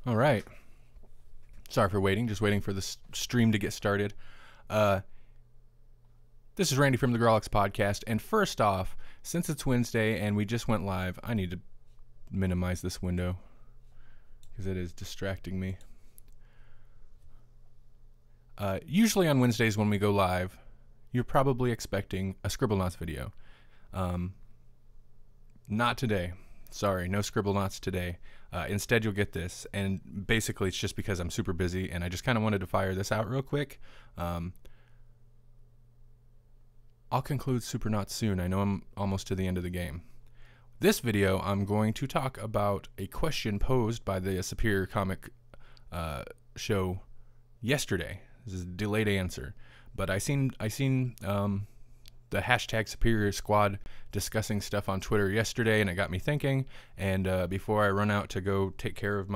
All right. Sorry for waiting. Just waiting for the stream to get started. This is Randy from the Grawlix podcast. And first off, since it's Wednesday and we just went live, I need to minimize this window because it is distracting me. Usually on Wednesdays when we go live, you're probably expecting a Scribblenauts video. Not today. Sorry, no Scribblenauts today. Instead, you'll get this, and basically it's just because I'm super busy, and I just kind of wanted to fire this out real quick. I'll conclude Supernauts soon. I know I'm almost to the end of the game. This video, I'm going to talk about a question posed by the Superior Comic show yesterday. This is a delayed answer, but I seen the hashtag Superior Squad discussing stuff on Twitter yesterday, and it got me thinking. And before I run out to go take care of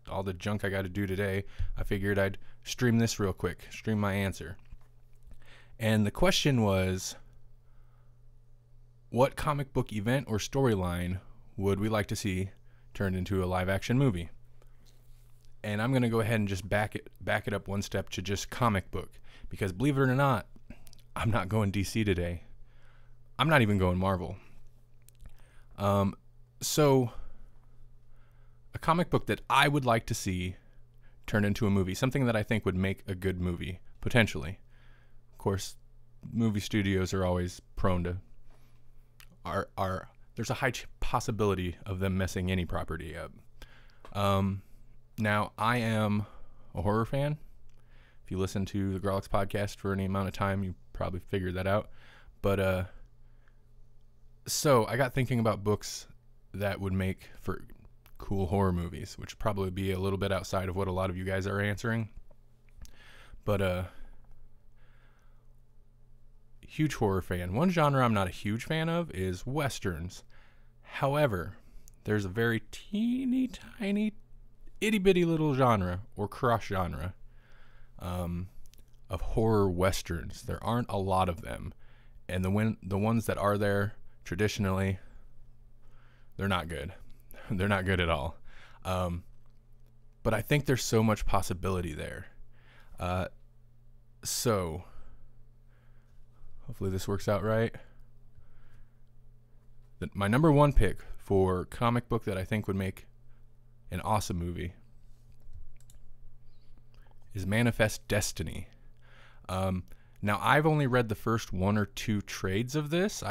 all the junk I got to do today, I figured I'd stream this real quick, stream my answer. And the question was, what comic book event or storyline would we like to see turned into a live-action movie? And I'm going to go ahead and just back it up one step to just comic book, because believe it or not, I'm not going DC today. I'm not even going Marvel. So a comic book that I would like to see turned into a movie, something that I think would make a good movie, potentially. Of course, movie studios are always prone to there's a high possibility of them messing any property up. Now, I am a horror fan. If you listen to the Grawlix podcast for any amount of time, you probably figured that out. But so I got thinking about books that would make for cool horror movies, which would probably be a little bit outside of what a lot of you guys are answering. But huge horror fan. One genre I'm not a huge fan of is westerns. However, there's a very teeny tiny itty bitty little genre or cross genre of horror westerns. There aren't a lot of them, and the ones that are there traditionally, they're not good. They're not good at all. But I think there's so much possibility there. So hopefully this works out right. My number one pick for comic book that I think would make an awesome movie is Manifest Destiny. Now, I've only read the first one or two trades of this.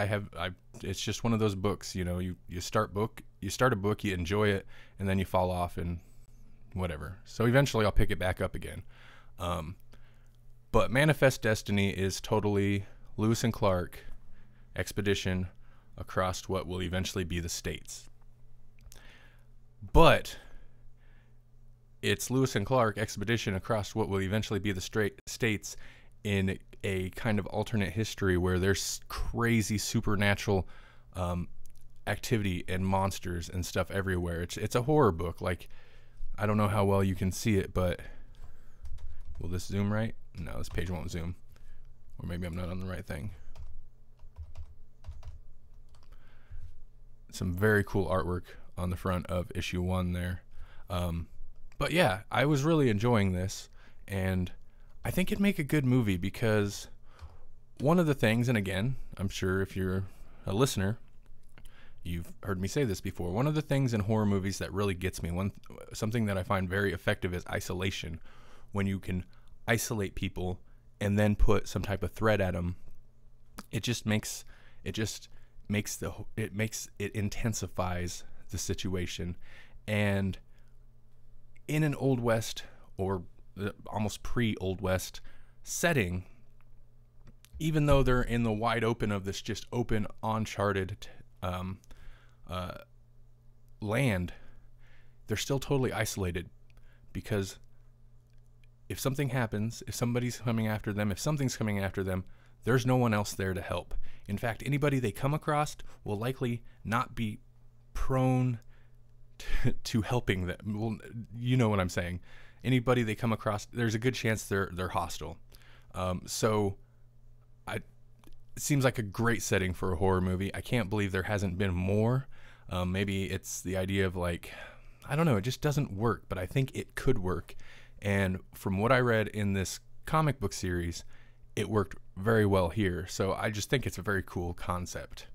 It's just one of those books, you know, you start a book, you enjoy it, and then you fall off and whatever. So eventually I'll pick it back up again. But Manifest Destiny is totally Lewis and Clark expedition across what will eventually be the States. But it's Lewis and Clark expedition across what will eventually be the States in a kind of alternate history where there's crazy supernatural activity and monsters and stuff everywhere. It's a horror book. Like, I don't know how well you can see it, but will this zoom right? No, this page won't zoom. Or maybe I'm not on the right thing. Some very cool artwork on the front of issue 1 there. But yeah, I was really enjoying this, and I think it'd make a good movie because one of the things, and again, I'm sure if you're a listener, you've heard me say this before, one of the things in horror movies that really gets me, something that I find very effective is isolation. When you can isolate people and then put some type of threat at them, it intensifies the situation. And in an Old West or almost pre-Old West setting, even though they're in the wide open of this just open, uncharted land, they're still totally isolated, because if something happens, if somebody's coming after them, if something's coming after them, there's no one else there to help. In fact, anybody they come across will likely not be prone to helping them. Well, you know what I'm saying. Anybody they come across, there's a good chance they're hostile. So it seems like a great setting for a horror movie. I can't believe there hasn't been more. Maybe it's the idea of, like, I don't know, it just doesn't work, but I think it could work. And from what I read in this comic book series, it worked very well here. So I just think it's a very cool concept.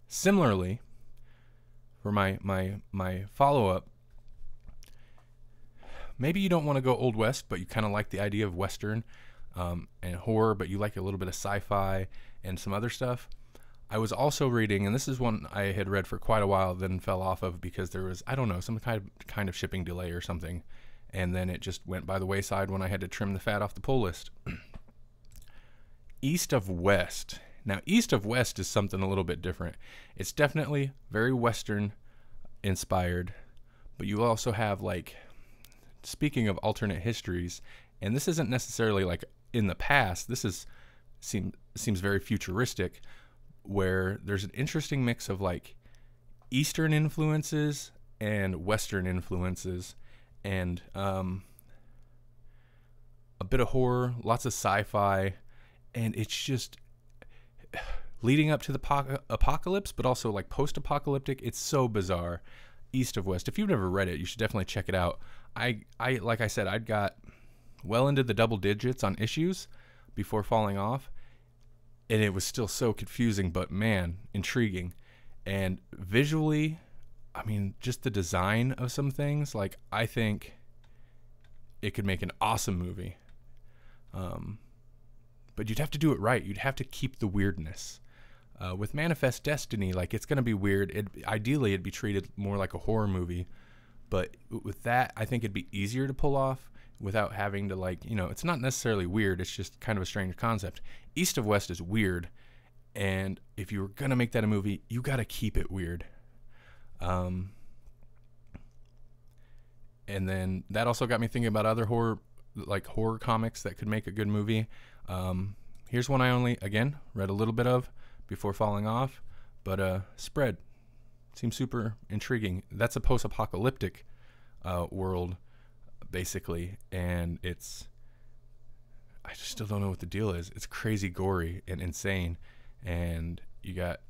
Similarly, for my follow-up, maybe you don't want to go Old West, but you kind of like the idea of Western and horror, but you like a little bit of sci-fi and some other stuff. I was also reading, and this is one I had read for quite a while, then fell off of because there was, I don't know, some kind of shipping delay or something, and then it just went by the wayside when I had to trim the fat off the pull list. East of West. Now, East of West is something a little bit different. It's definitely very Western inspired, but you also have, like, speaking of alternate histories, and this isn't necessarily like in the past, this seems very futuristic, where there's an interesting mix of like Eastern influences and Western influences, and a bit of horror, lots of sci-fi, and it's just leading up to the apocalypse, but also like post-apocalyptic. It's so bizarre. East of West. If you've never read it, you should definitely check it out. I like I said, I'd got well into the double digits on issues before falling off, and it was still so confusing, but man, intriguing. And visually, I mean, just the design of some things, like, I think it could make an awesome movie. But you'd have to do it right. You'd have to keep the weirdness. With Manifest Destiny, like, it's going to be weird. Ideally, it'd be treated more like a horror movie. But with that, I think it'd be easier to pull off without having to, like, you know, it's not necessarily weird. It's just kind of a strange concept. East of West is weird. And if you were going to make that a movie, you got to keep it weird. And then that also got me thinking about other horror comics that could make a good movie. Here's one I only, again, read a little bit of before falling off, but Spread seems super intriguing. That's a post-apocalyptic world, basically, and I just still don't know what the deal is. It's crazy gory and insane, and you got,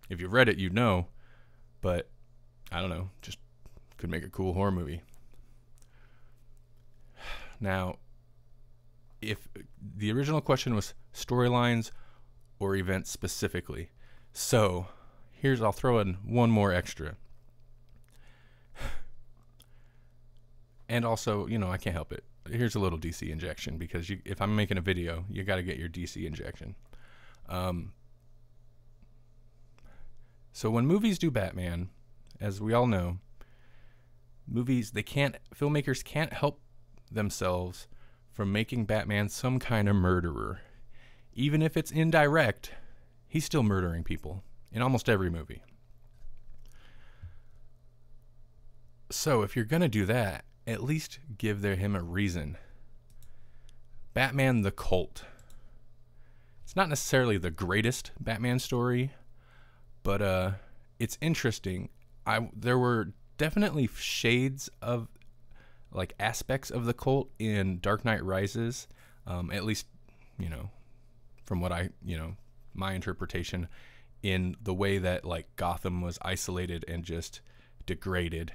if you've read it, you know, but I don't know, just could make a cool horror movie. Now, if the original question was storylines or events specifically, so I'll throw in one more extra. And also, you know, I can't help it. Here's a little DC injection, because if I'm making a video, you got to get your DC injection. So when movies do Batman, as we all know, filmmakers can't help themselves from making Batman some kind of murderer. Even if it's indirect, he's still murdering people in almost every movie. So if you're going to do that, at least give him a reason. Batman the Cult. It's not necessarily the greatest Batman story, but it's interesting. There were definitely shades of, like, aspects of the cult in Dark Knight Rises, at least, you know, from what my interpretation, in the way that, like, Gotham was isolated and just degraded,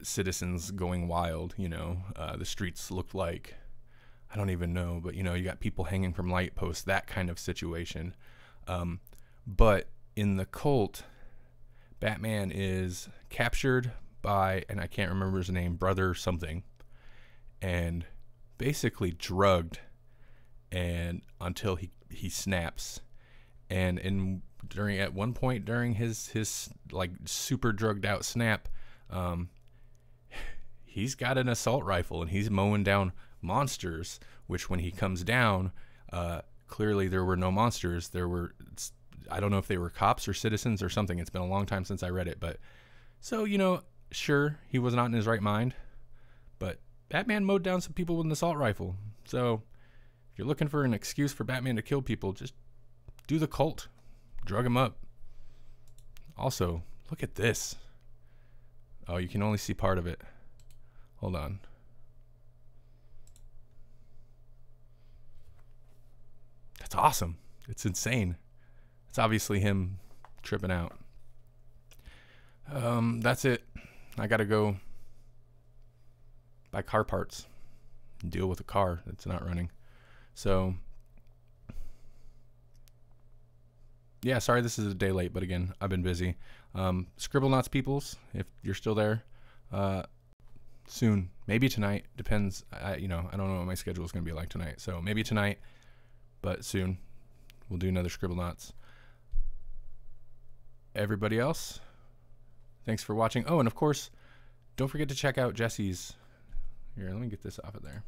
citizens going wild, you know, the streets looked like, I don't even know, but, you know, you got people hanging from light posts, that kind of situation. But in the cult, Batman is captured by, and I can't remember his name, Brother something, and basically drugged, and until he snaps, and at one point during his like super drugged out snap, he's got an assault rifle and he's mowing down monsters, which when he comes down, clearly there were no monsters. I don't know if they were cops or citizens or something. It's been a long time since I read it, but so, you know, sure, he was not in his right mind, but Batman mowed down some people with an assault rifle. So if you're looking for an excuse for Batman to kill people, just do the cult. Drug him up. Also, look at this. Oh, you can only see part of it. Hold on. That's awesome. It's insane. It's obviously him tripping out. That's it. I gotta go buy car parts and deal with a car that's not running. So yeah, sorry this is a day late, but again, I've been busy. Scribblenauts peoples, if you're still there, soon, maybe tonight, depends. I don't know what my schedule is going to be like tonight, so maybe tonight, but soon we'll do another Scribblenauts. Everybody else, thanks for watching. Oh, and of course, don't forget to check out Jesse's. Here, let me get this off of there.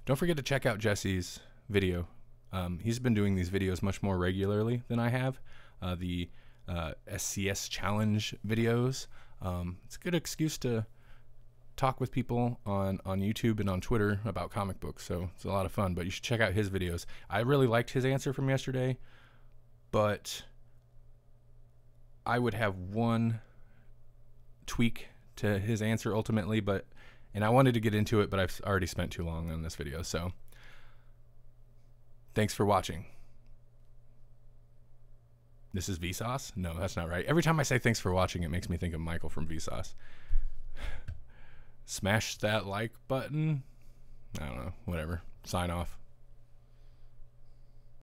Don't forget to check out Jesse's video. He's been doing these videos much more regularly than I have. The SCSchallenge videos. It's a good excuse to talk with people on YouTube and on Twitter about comic books, so it's a lot of fun. But you should check out his videos. I really liked his answer from yesterday, but I would have one tweak to his answer ultimately, and I wanted to get into it, but I've already spent too long on this video, so thanks for watching. This is Vsauce? No, that's not right. Every time I say thanks for watching, it makes me think of Michael from Vsauce. Smash that like button. I don't know. Whatever. Sign off.